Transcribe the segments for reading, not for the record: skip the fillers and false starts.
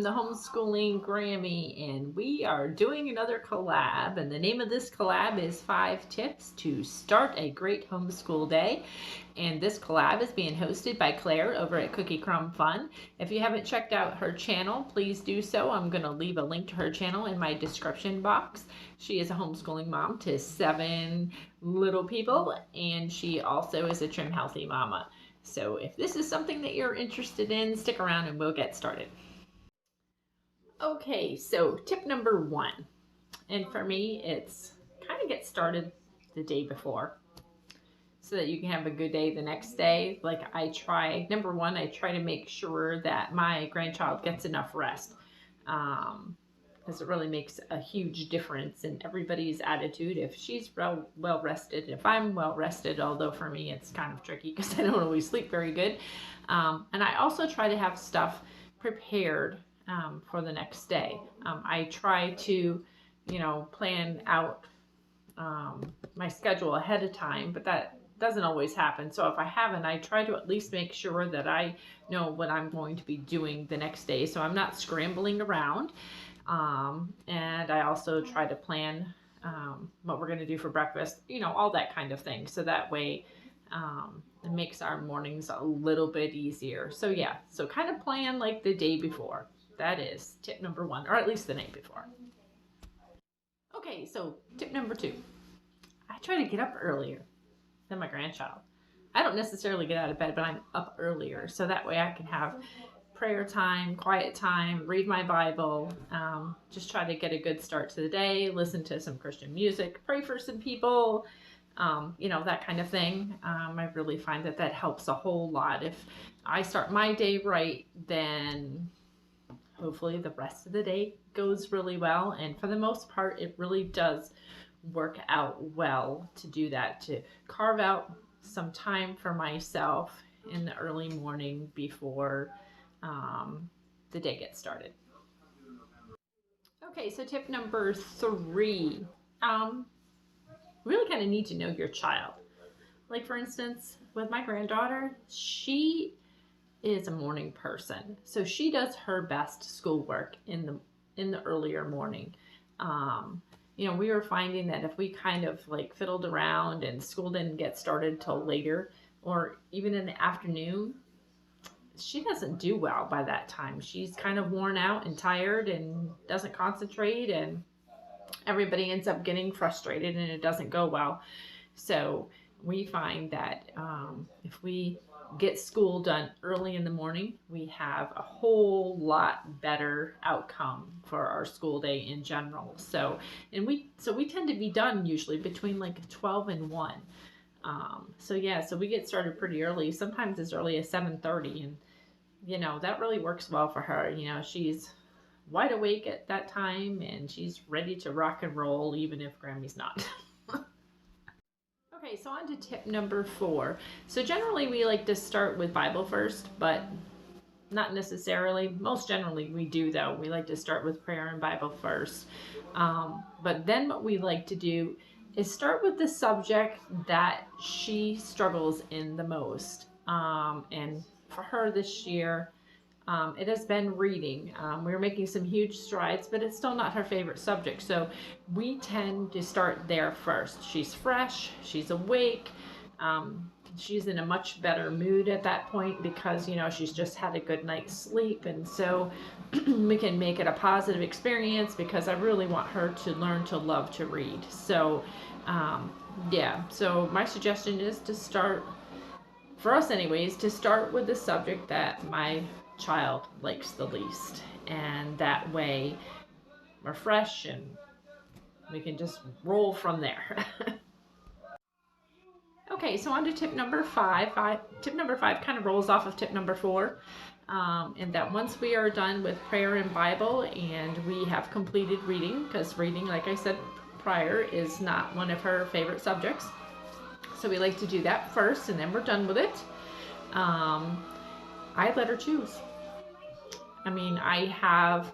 I'm the homeschooling Grammy, and we are doing another collab. And the name of this collab is 5 Tips to Start a Great Homeschool Day. And this collab is being hosted by Claire over at Cookie Crumb Fun. If you haven't checked out her channel, please do so. I'm going to leave a link to her channel in my description box. She is a homeschooling mom to 7 little people, and she also is a trim healthy mama. So if this is something that you're interested in, stick around and we'll get started. Okay, so tip number 1, and for me it's kind of get started the day before so that you can have a good day the next day. Like number 1, I try to make sure that my grandchild gets enough rest, because it really makes a huge difference in everybody's attitude if she's well rested, if I'm well rested, although for me it's kind of tricky because I don't always sleep very good. And I also try to have stuff prepared for the next day. I try to, plan out my schedule ahead of time, but that doesn't always happen. So if I haven't, I try to at least make sure that I know what I'm going to be doing the next day, so I'm not scrambling around. And I also try to plan what we're going to do for breakfast, all that kind of thing. So that way it makes our mornings a little bit easier. So yeah, so kind of plan like the day before. That is tip number 1, or at least the night before. Okay, so tip number 2. I try to get up earlier than my grandchild. I don't necessarily get out of bed, but I'm up earlier. So that way I can have prayer time, quiet time, read my Bible, just try to get a good start to the day, listen to some Christian music, pray for some people, that kind of thing. I really find that helps a whole lot. If I start my day right, then hopefully the rest of the day goes really well. And for the most part, it really does work out well to do that, to carve out some time for myself in the early morning before the day gets started. Okay, so tip number 3. Really kind of need to know your child. Like for instance, with my granddaughter, she is a morning person, so she does her best schoolwork in the earlier morning. We were finding that if we kind of like fiddled around and school didn't get started till later, or even in the afternoon, she doesn't do well by that time. She's kind of worn out and tired and doesn't concentrate, and everybody ends up getting frustrated and it doesn't go well. So we find that if we get school done early in the morning, we have a whole lot better outcome for our school day in general. So we tend to be done usually between like 12 and 1. So we get started pretty early, sometimes as early as 7:30, and that really works well for her. She's wide awake at that time and she's ready to rock and roll even if Grammy's not. Okay, so on to tip number 4. So generally we like to start with Bible first, but not necessarily. Most generally we do though. We like to start with prayer and Bible first. But then what we like to do is start with the subject that she struggles in the most. And for her this year, it has been reading. We're making some huge strides, but it's still not her favorite subject. So we tend to start there first. She's fresh, she's awake, she's in a much better mood at that point because, she's just had a good night's sleep. And so we can make it a positive experience because I really want her to learn to love to read. So, so my suggestion is to start, for us anyways, to start with the subject that my child likes the least, and that way we're fresh and we can just roll from there. Okay, so on to tip number 5. Tip number 5 kind of rolls off of tip number 4, and that once we are done with prayer and Bible and we have completed reading, because reading, like I said prior, is not one of her favorite subjects, so we like to do that first and then we're done with it. I let her choose. I have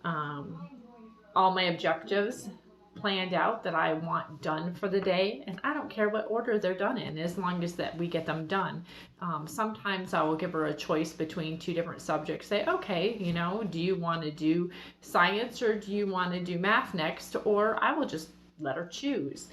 all my objectives planned out that I want done for the day, and I don't care what order they're done in as long as that we get them done. Sometimes I will give her a choice between two different subjects. Say, okay, you know, do you want to do science or do you want to do math next? Or I will just let her choose.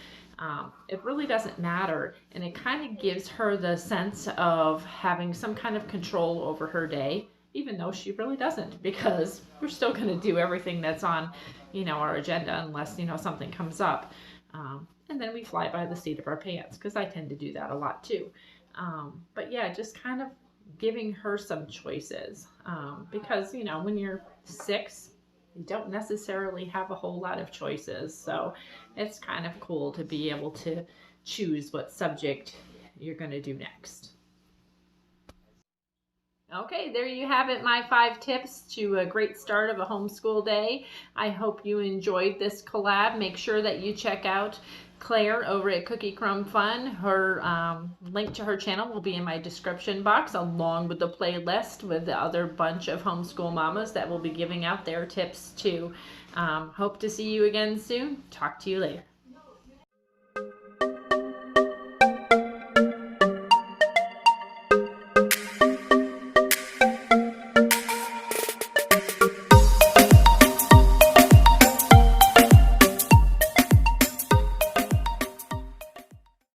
It really doesn't matter, and it kind of gives her the sense of having some kind of control over her day, even though she really doesn't, because we're still going to do everything that's on, you know, our agenda unless, you know, something comes up. And then we fly by the seat of our pants, because I tend to do that a lot too. But yeah, just kind of giving her some choices, because, you know, when you're 6, you don't necessarily have a whole lot of choices. So it's kind of cool to be able to choose what subject you're going to do next. Okay, there you have it, my 5 tips to a great start of a homeschool day. I hope you enjoyed this collab. Make sure that you check out Claire over at Cookie Crumb Fun. Her link to her channel will be in my description box, along with the playlist with the other bunch of homeschool mamas that will be giving out their tips too. Hope to see you again soon. Talk to you later.